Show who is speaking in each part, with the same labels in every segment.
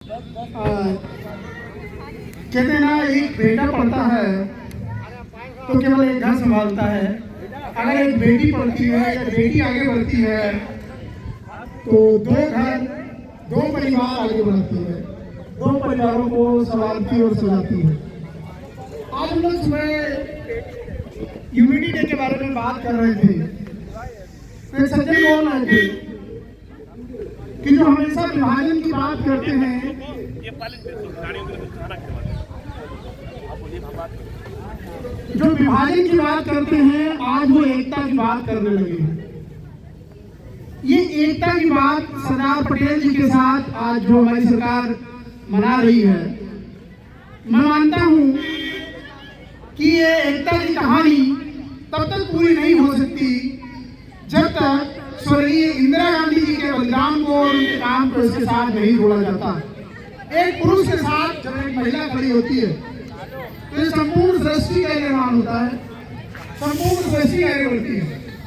Speaker 1: कहते हैं ना, एक बेटा पढ़ता है तो केवल एक घर संभालता है। अगर एक बेटी पढ़ती है या बेटी आगे बढ़ती है तो दो घर, दो परिवार आगे बढ़ती है, दो परिवारों को संभालती और सजाती है। आज हम लोग सुबह यूनिटी डे के बारे में बात कर रहे थे। तो सज्जन बोल रहे थे कि जो हमेशा विभाजन की बात करते हैं, जो विभाजन की बात करते हैं, आज वो एकता की बात करने लगे। ये एकता की बात सरदार पटेल जी के साथ आज जो हमारी सरकार मना रही है, मैं मानता हूं कि ये एकता की कहानी तब तक पूरी नहीं हो सकती जब तक स्वर्गीय इंदिरा गांधी जी के बलिदान को और उनके काम को इसके साथ नहीं जोड़ा जाता। एक पुरुष के साथ जब एक महिला खड़ी होती है तो संपूर्ण सृष्टि का निर्माण होता है, संपूर्ण सृष्टि आगे बढ़ती है।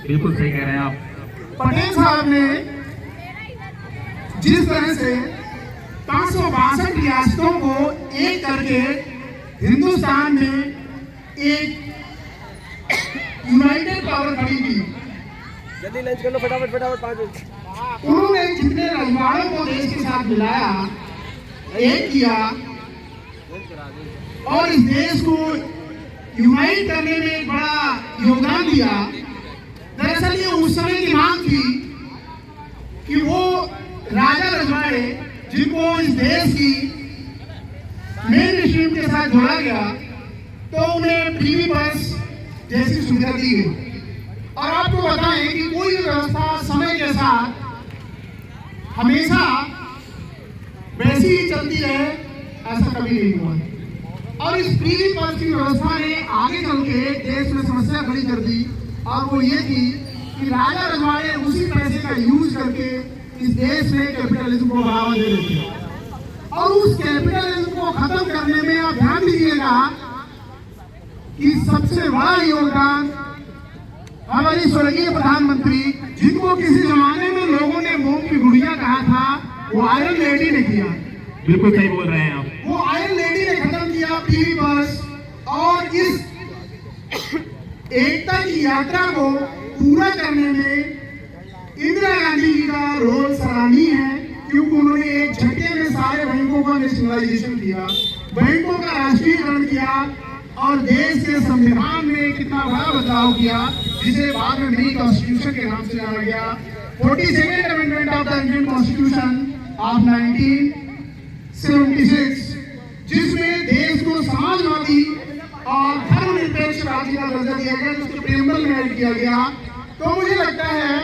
Speaker 2: बिल्कुल सही कह रहे हैं आप।
Speaker 1: पटेल साहब ने जिस तरह से 562 रियासतों को एक करके हिंदुस्तान में एक यूनाइटेड पावर खड़ी की,
Speaker 3: जल्दी लंच कर लो, फटाफट फटाफट 5 मिनट।
Speaker 1: उन्होंने जितने रजवाड़ों को देश के साथ मिलाया, एक किया और इस देश को यूनाइट करने में एक बड़ा योगदान दिया। दरअसल ये उस समय की मांग थी कि वो राजा रजवाड़े जिनको इस देश की मेन स्ट्रीम के साथ जोड़ा गया, तो उन्हें फ्री बस जैसी सुविधा दी गई। और आपको बताएं कि कोई भी व्यवस्था समय के साथ हमेशा वैसी ही चलती रहे, ऐसा कभी नहीं हुआ। और इस फ्री बस की व्यवस्था ने आगे चल के देश में समस्या खड़ी कर दी, और वो ये थी कि राजा रजवाड़े उसी पैसे का यूज करके इस देश में कैपिटलिज्म को बढ़ावा दे रहे थे। और उस कैपिटलिज्म को खत्म करने में आप ध्यान दीजिएगा कि सबसे बड़ा योगदान हमारी स्वर्गीय प्रधानमंत्री, जिनको किसी जमाने में लोगों ने मोम की गुड़िया कहा था, वो आयरन लेडी ने किया।
Speaker 2: बिल्कुल सही बोल रहे हैं आप।
Speaker 1: वो आयरन लेडी ने खत्म किया फ्री बस, और इस एकता की यात्रा को पूरा करने में इंदिरा गांधी जी का रोल सराहनीय है, क्योंकि उन्होंने एक झटके में सारे बैंकों का नेशनलाइजेशन किया, बैंकों का राष्ट्रीयकरण किया और देश के संविधान में कितना बड़ा बदलाव किया, जिसे बाद में मिनी कॉन्स्टिट्यूशन के नाम से जाना गया। 42nd amendment of the Indian constitution of 1976, जिसमें देश को समाजवादी और धर्मनिरपेक्ष राज्य का दर्जा दिया गया, उसके प्रेमबल में ऐड किया गया। तो मुझे लगता है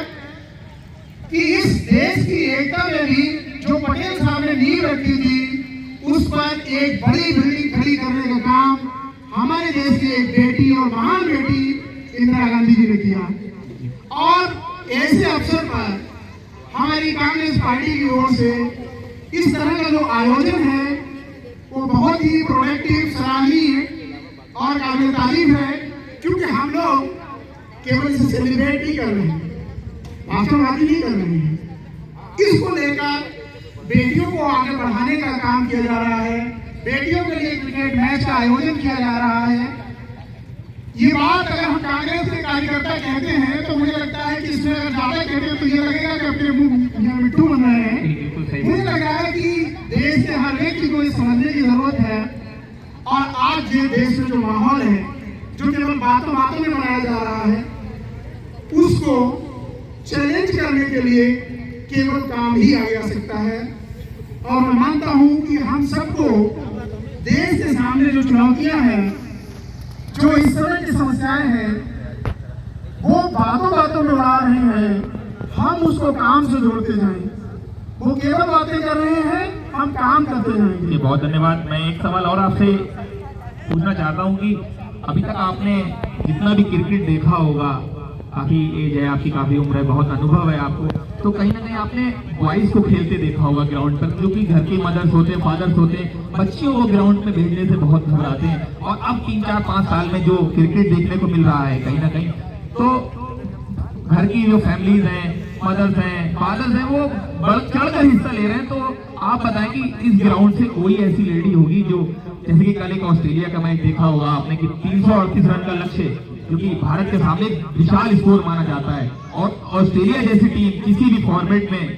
Speaker 1: कि इस देश की एकता में भी जो पटेल साहब ने नींव रखी थी, उस पर एक बड़ी बिल्डिंग खड़ी करने का काम हमारे देश की एक बेटी और महान बेटी इंदिरा गांधी जी ने किया। और ऐसे अवसर पर हमारी कांग्रेस पार्टी की ओर से इस तरह का जो आयोजन है वो बहुत ही प्रोडक्टिव, सराहनीय और काबिल तारीफ है, क्योंकि हम लोग केवल इसे सेलिब्रेट नहीं कर रहे हैं, वास्तववादी नहीं कर रहे हैं। इसको लेकर बेटियों को आगे बढ़ाने का काम किया जा रहा है, बेटियों के लिए क्रिकेट मैच का आयोजन किया जा रहा है। ये बात अगर हम कांग्रेस के कार्यकर्ता कहते हैं तो मुझे लगता है कि इसमें अगर ज्यादा कहते हैं तो ये लगेगा कि अपने मुंह मिट्टू बन रहे हैं। मुझे लग रहा है कि देश के हर व्यक्ति को ये समझने की जरूरत है, और आज ये देश में जो माहौल है, जो केवल बातों बातों में बनाया जा रहा है, उसको चैलेंज करने के लिए केवल काम ही आगे आ सकता है। और मैं मानता हूं कि हम सबको देश के सामने जो चुनौतियां हैं, जो इस तरह की समस्याएं हैं, वो बातों बातों में उड़ा रहे हैं, हम उसको काम से जोड़ते जाएं। वो केवल बातें कर रहे हैं, हम काम करते जाएंगे।
Speaker 2: ये बहुत धन्यवाद। मैं एक सवाल और आपसे पूछना चाहता हूँ कि अभी तक आपने जितना भी क्रिकेट देखा होगा, काफी एज है आपकी, काफी उम्र है, बहुत अनुभव है आपको, तो कहीं ना कहीं आपने बॉयज को खेलते देखा होगा ग्राउंड पर, जो कि घर के मदर्स होते हैं, फादर्स होते हैं, बच्चियों को ग्राउंड में भेजने से बहुत घबराते हैं। और अब 3, 4, 5 साल में जो क्रिकेट देखने को मिल रहा है, कहीं ना कहीं तो घर की जो फैमिलीज हैं, मदर्स हैं, फादर्स हैं, वो बढ़ चढ़ कर हिस्सा ले रहे हैं। तो आप बताएं कि इस ग्राउंड से कोई ऐसी लेडी होगी जो, जैसे कि कल एक ऑस्ट्रेलिया का मैच देखा होगा आपने कि 338 रन का लक्ष्य जो कि भारत के सामने विशाल स्कोर माना जाता है, और ऑस्ट्रेलिया जैसी टीम किसी भी फॉर्मेट में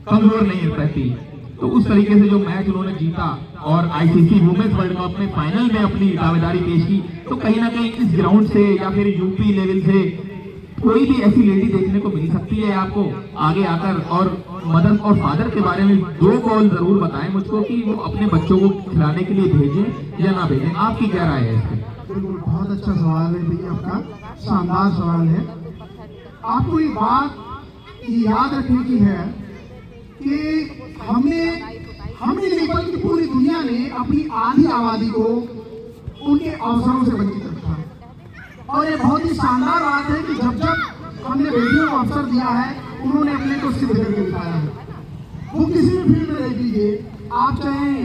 Speaker 2: कमजोर नहीं रहती। तो उस तरीके से जो मैच उन्होंने जीता और आईसीसी वुमेन्स वर्ल्ड कप में फाइनल में अपनी दावेदारी पेश की, तो कहीं ना कहीं इस ग्राउंड से या फिर यूपी लेवल से कोई भी ऐसी लेडी देखने को मिल सकती है आपको आगे आकर। और मदर और फादर के बारे में 2 कॉल जरूर बताएं मुझको कि वो अपने बच्चों को खिलाने के लिए भेजें या ना भेजें, आपकी क्या राय है इस पर?
Speaker 1: बिल्कुल, बहुत अच्छा सवाल है भैया, आपका शानदार सवाल है। आपको एक बात याद रखने की है कि हमने नहीं बल्कि पूरी दुनिया ने अपनी आधी आबादी को उनके अवसरों से वंचित रखा है। और ये बहुत ही शानदार बात है कि जब जब हमने बेटियों को अवसर दिया है, उन्होंने अपने को सिद्ध करके दिखाया है। वो किसी भी फील्ड में देख लीजिए, आप चाहे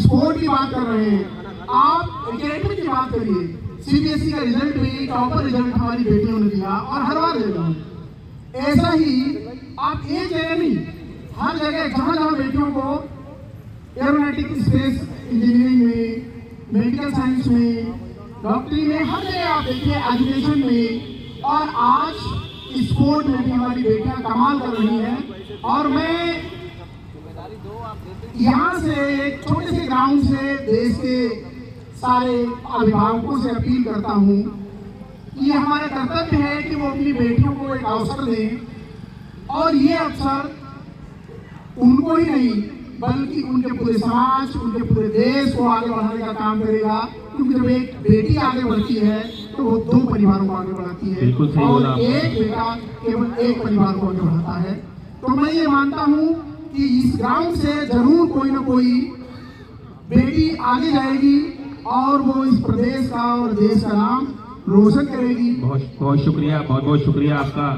Speaker 1: स्पोर्ट की बात कर रहे हैं, आप एकेडमिक की बात करिए, सीबीएसई का रिजल्ट में टॉपर रिजल्ट हमारी बेटियों ने दिया और हर बार दे रहा। ऐसा ही आप एक जगह नहीं, हर जगह जहाँ जहाँ बेटियों को एरोनॉटिक स्पेस इंजीनियरिंग में, मेडिकल साइंस में, डॉक्टरी में, हर जगह आप देखिए, एजुकेशन में, और आज स्पोर्ट में भी हमारी बेटियां कमाल कर रही हैं। और मैं यहाँ से एक छोटे से ग्राउंड से देश के सारे अभिभावकों से अपील करता हूँ, ये हमारा कर्तव्य है कि वो अपनी बेटियों को एक अवसर दें, और ये अवसर उनको ही नहीं बल्कि उनके पूरे समाज, उनके पूरे देश को आगे बढ़ाने का काम करेगा। क्योंकि जब एक बेटी आगे बढ़ती है तो वो 2 परिवारों को आगे बढ़ाती है, और एक बेटा केवल एक परिवार को आगे बढ़ाता है। तो मैं ये मानता हूँ कि इस ग्राउंड से जरूर कोई ना कोई बेटी आगे जाएगी और वो इस प्रदेश का और देश का नाम रोशन करेगी।
Speaker 2: बहुत बहुत शुक्रिया, बहुत बहुत शुक्रिया आपका।